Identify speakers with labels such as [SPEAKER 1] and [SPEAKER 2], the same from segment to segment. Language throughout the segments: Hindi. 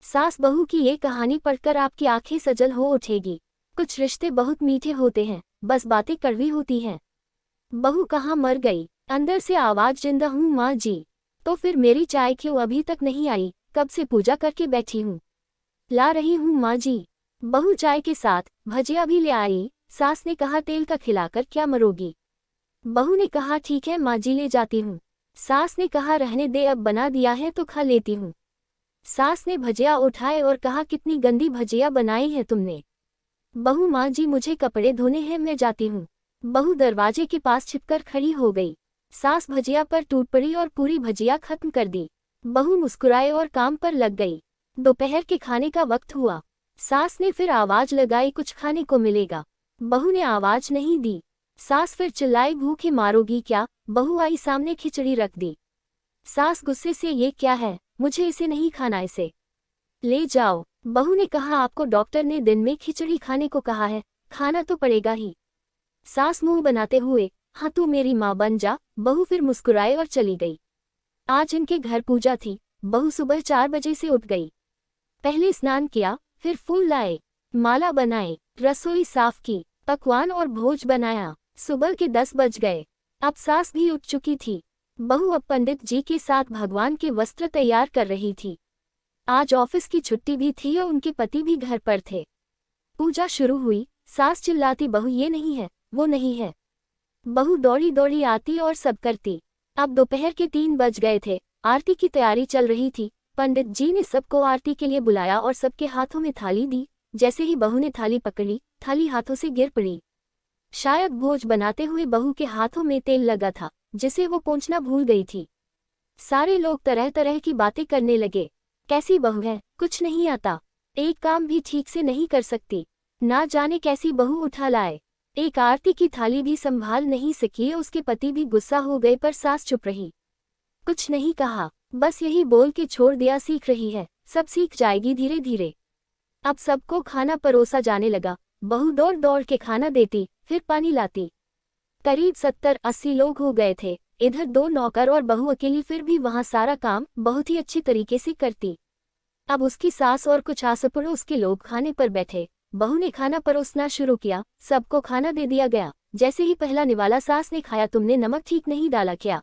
[SPEAKER 1] सास बहू की ये कहानी पढ़कर आपकी आंखें सजल हो उठेगी। कुछ रिश्ते बहुत मीठे होते हैं, बस बातें कड़वी होती हैं। बहू कहाँ मर गई? अंदर से आवाज, जिंदा हूँ माँ जी। तो फिर मेरी चाय क्यों अभी तक नहीं आई? कब से पूजा करके बैठी हूँ। ला रही हूँ माँ जी। बहू चाय के साथ भजिया भी ले आई। सास ने कहा, तेल का खिलाकर क्या मरोगी? बहू ने कहा, ठीक है माँ जी, ले जाती हूँ। सास ने कहा, रहने दे, अब बना दिया है तो खा लेती हूँ। सास ने भजिया उठाए और कहा, कितनी गंदी भजिया बनाई है तुमने। बहू, माँ जी मुझे कपड़े धोने हैं, मैं जाती हूँ। बहू दरवाजे के पास छिपकर खड़ी हो गई। सास भजिया पर टूट पड़ी और पूरी भजिया खत्म कर दी। बहू मुस्कुराए और काम पर लग गई। दोपहर के खाने का वक्त हुआ। सास ने फिर आवाज लगाई, कुछ खाने को मिलेगा? बहू ने आवाज नहीं दी। सास फिर चिल्लाई, भूखे मारोगी क्या? बहू आई सामने, खिचड़ी रख दी। सास गुस्से से, ये क्या है? मुझे इसे नहीं खाना, इसे ले जाओ। बहू ने कहा, आपको डॉक्टर ने दिन में खिचड़ी खाने को कहा है, खाना तो पड़ेगा ही। सास मुंह बनाते हुए, हाँ तू मेरी माँ बन जा। बहू फिर मुस्कुराए और चली गई। आज इनके घर पूजा थी। बहू सुबह 4 बजे से उठ गई। पहले स्नान किया, फिर फूल लाए, माला बनाए, रसोई साफ की, पकवान और भोज बनाया। सुबह के 10 बज गए। अब सास भी उठ चुकी थी। बहू अब पंडित जी के साथ भगवान के वस्त्र तैयार कर रही थी। आज ऑफिस की छुट्टी भी थी और उनके पति भी घर पर थे। पूजा शुरू हुई। सास चिल्लाती, बहू ये नहीं है, वो नहीं है। बहू दौड़ी दौड़ी आती और सब करती। अब दोपहर के 3 बज गए थे। आरती की तैयारी चल रही थी। पंडित जी ने सबको आरती के लिए बुलाया और सबके हाथों में थाली दी। जैसे ही बहू ने थाली पकड़ी, थाली हाथों से गिर पड़ी। शायद भोज बनाते हुए बहू के हाथों में तेल लगा था, जिसे वो पोंछना भूल गई थी। सारे लोग तरह तरह की बातें करने लगे। कैसी बहू है, कुछ नहीं आता, एक काम भी ठीक से नहीं कर सकती, ना जाने कैसी बहू उठा लाए। एक आरती की थाली भी संभाल नहीं सकी। उसके पति भी गुस्सा हो गए, पर सास चुप रही, कुछ नहीं कहा, बस यही बोल के छोड़ दिया, सीख रही है, सब सीख जाएगी धीरे धीरे। अब सबको खाना परोसा जाने लगा। बहू दौड़ दौड़ के खाना देती, फिर पानी लाती। करीब 70-80 लोग हो गए थे। इधर 2 नौकर और बहू अकेली, फिर भी वहां सारा काम बहुत ही अच्छी तरीके से करती। अब उसकी सास और कुछ आस पड़ोस के लोग खाने पर बैठे। बहू ने खाना परोसना शुरू किया। सबको खाना दे दिया गया। जैसे ही पहला निवाला सास ने खाया, तुमने नमक ठीक नहीं डाला क्या?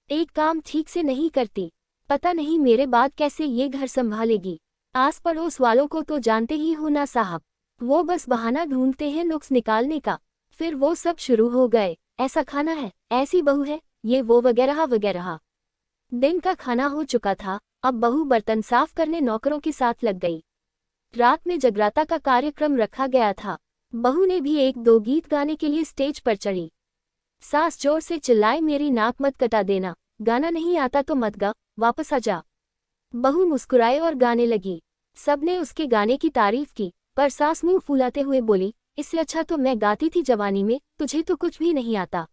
[SPEAKER 1] एक काम ठीक से नहीं करती, पता नहीं मेरे बाद कैसे ये घर संभालेगी। आस पड़ोस वालों को तो जानते ही हो ना साहब, वो बस बहाना ढूंढते हैं नुक्स निकालने का। फिर वो सब शुरू हो गए, ऐसा खाना है, ऐसी बहू है, ये वो वगैरह वगैरह। दिन का खाना हो चुका था। अब बहू बर्तन साफ करने नौकरों के साथ लग गई। रात में जगराता का कार्यक्रम रखा गया था। बहू ने भी 1-2 गीत गाने के लिए स्टेज पर चढ़ी। सास जोर से चिल्लाई, मेरी नाक मत कटा देना, गाना नहीं आता तो मत गा, वापस आ जा। बहू मुस्कुराए और गाने लगी। सबने उसके गाने की तारीफ की, पर सास मुंह फुलाते हुए बोली, इससे अच्छा तो मैं गाती थी जवानी में, तुझे तो कुछ भी नहीं आता।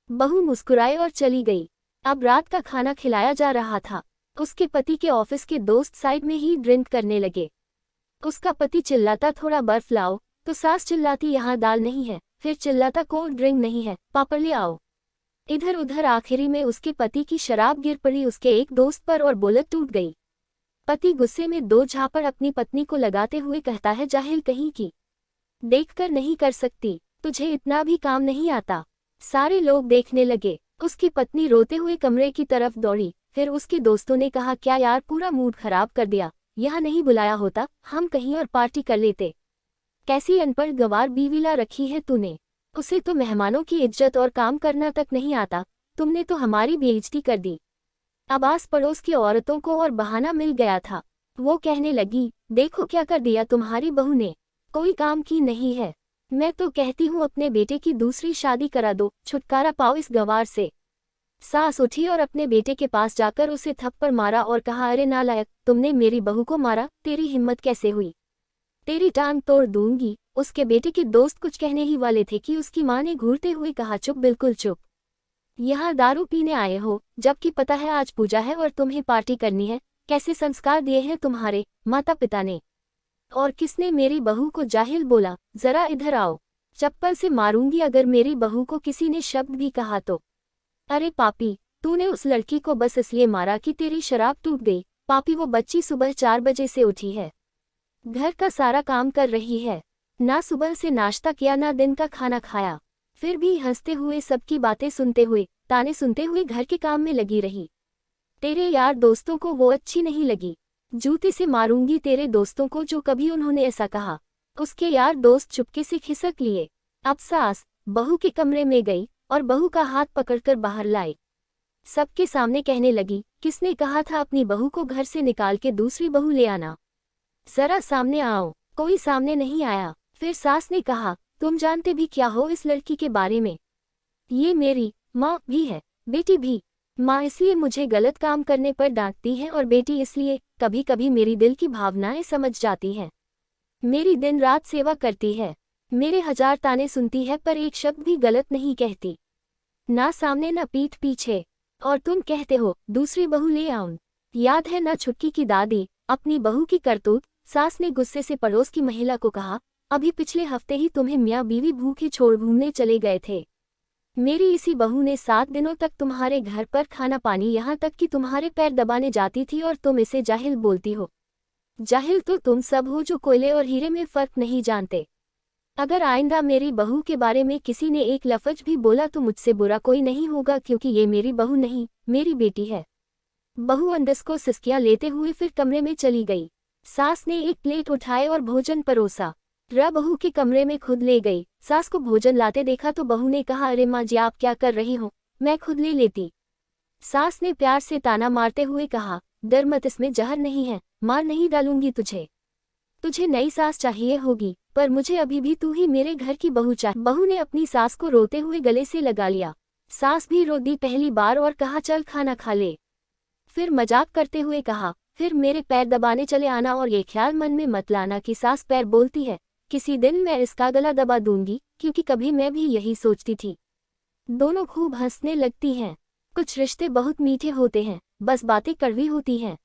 [SPEAKER 1] बहू मुस्कुराए और चली गई। अब रात का खाना खिलाया जा रहा था। उसके पति के ऑफिस के दोस्त साइड में ही ड्रिंक करने लगे। उसका पति चिल्लाता, थोड़ा बर्फ लाओ, तो सास चिल्लाती, यहाँ दाल नहीं है, फिर चिल्लाता, कोल्ड ड्रिंक नहीं है, पापड़ ले आओ। इधर उधर आखिरी में उसके पति की शराब गिर पड़ी उसके एक दोस्त पर और बोलत टूट गई। पति गुस्से में 2 झापड़ अपनी पत्नी को लगाते हुए कहता है, जाहिल कहीं की, देखकर नहीं कर सकती, तुझे इतना भी काम नहीं आता। सारे लोग देखने लगे। उसकी पत्नी रोते हुए कमरे की तरफ दौड़ी। फिर उसके दोस्तों ने कहा, क्या यार, पूरा मूड खराब कर दिया, यहाँ नहीं बुलाया होता, हम कहीं और पार्टी कर लेते। कैसी अनपढ़ गंवार बीवीला रखी है तूने, उसे तो मेहमानों की इज्जत और काम करना तक नहीं आता, तुमने तो हमारी बेइज्जती कर दी। अब आस पड़ोस की औरतों को और बहाना मिल गया था। वो कहने लगी, देखो क्या कर दिया तुम्हारी बहू ने, कोई काम की नहीं है। मैं तो कहती हूँ अपने बेटे की दूसरी शादी करा दो, छुटकारा पाओ इस गंवार से। सास उठी और अपने बेटे के पास जाकर उसे थप्पड़ मारा और कहा, अरे नालायक, तुमने मेरी बहू को मारा, तेरी हिम्मत कैसे हुई, तेरी टांग तोड़ दूंगी। उसके बेटे के दोस्त कुछ कहने ही वाले थे कि उसकी मां ने घूरते हुए कहा, चुप, बिल्कुल चुप, यहाँ दारू पीने आए हो, जबकि पता है आज पूजा है और तुम्हें पार्टी करनी है। कैसे संस्कार दिए हैं तुम्हारे माता पिता ने, और किसने मेरी बहू को जाहिल बोला? जरा इधर आओ, चप्पल से मारूंगी अगर मेरी बहू को किसी ने शब्द भी कहा तो। अरे पापी, तूने उस लड़की को बस इसलिए मारा कि तेरी शराब टूट गई, पापी वो बच्ची सुबह 4 बजे से उठी है, घर का सारा काम कर रही है, ना सुबह से नाश्ता किया ना दिन का खाना खाया, फिर भी हंसते हुए सबकी बातें सुनते हुए ताने सुनते हुए घर के काम में लगी रही। तेरे यार दोस्तों को वो अच्छी नहीं लगी, जूते से मारूंगी तेरे दोस्तों को जो कभी उन्होंने ऐसा कहा। उसके यार दोस्त चुपके से खिसक लिए। अब सास बहू के कमरे में गई और बहू का हाथ पकड़कर बाहर लाई। सबके सामने कहने लगी, किसने कहा था अपनी बहू को घर से निकाल के दूसरी बहू ले आना? जरा सामने आओ। कोई सामने नहीं आया। फिर सास ने कहा, तुम जानते भी क्या हो इस लड़की के बारे में? ये मेरी माँ भी है, बेटी भी। माँ इसलिए मुझे गलत काम करने पर डांटती है और बेटी इसलिए कभी कभी मेरी दिल की भावनाएं समझ जाती हैं। मेरी दिन रात सेवा करती है, मेरे 1000 ताने सुनती है पर एक शब्द भी गलत नहीं कहती, ना सामने ना पीठ पीछे। और तुम कहते हो दूसरी बहू ले आऊं? याद है ना छुटकी की दादी, अपनी बहू की करतूत? सास ने गुस्से से पड़ोस की महिला को कहा, अभी पिछले हफ्ते ही तुम्हें मियाँ बीवी भूखे छोड़ घूमने चले गए थे। मेरी इसी बहू ने 7 दिनों तक तुम्हारे घर पर खाना पानी, यहाँ तक कि तुम्हारे पैर दबाने जाती थी और तुम इसे जाहिल बोलती हो। जाहिल तो तुम सब हो जो कोयले और हीरे में फर्क नहीं जानते। अगर आइंदा मेरी बहू के बारे में किसी ने एक लफ्ज भी बोला तो मुझसे बुरा कोई नहीं होगा, क्योंकि ये मेरी बहू नहीं, मेरी बेटी है। बहू अंदस को सिसकियां लेते हुए फिर कमरे में चली गई। सास ने एक प्लेट उठाए और भोजन परोसा। बहू के कमरे में खुद ले गई। सास को भोजन लाते देखा तो बहू ने कहा, अरे माँ जी आप क्या कर रही हो, मैं खुद ले लेती। सास ने प्यार से ताना मारते हुए कहा, डर मत, इसमें जहर नहीं है, मार नहीं डालूंगी तुझे। तुझे नई सास चाहिए होगी, पर मुझे अभी भी तू ही मेरे घर की बहू चाहिए। बहू ने अपनी सास को रोते हुए गले से लगा लिया। सास भी रो दी पहली बार और कहा, चल खाना खा ले। फिर मजाक करते हुए कहा, फिर मेरे पैर दबाने चले आना और ये ख्याल मन में मत लाना कि सास पैर बोलती है, किसी दिन मैं इसका गला दबा दूंगी, क्योंकि कभी मैं भी यही सोचती थी। दोनों खूब हंसने लगती हैं। कुछ रिश्ते बहुत मीठे होते हैं, बस बातें कड़वी होती हैं।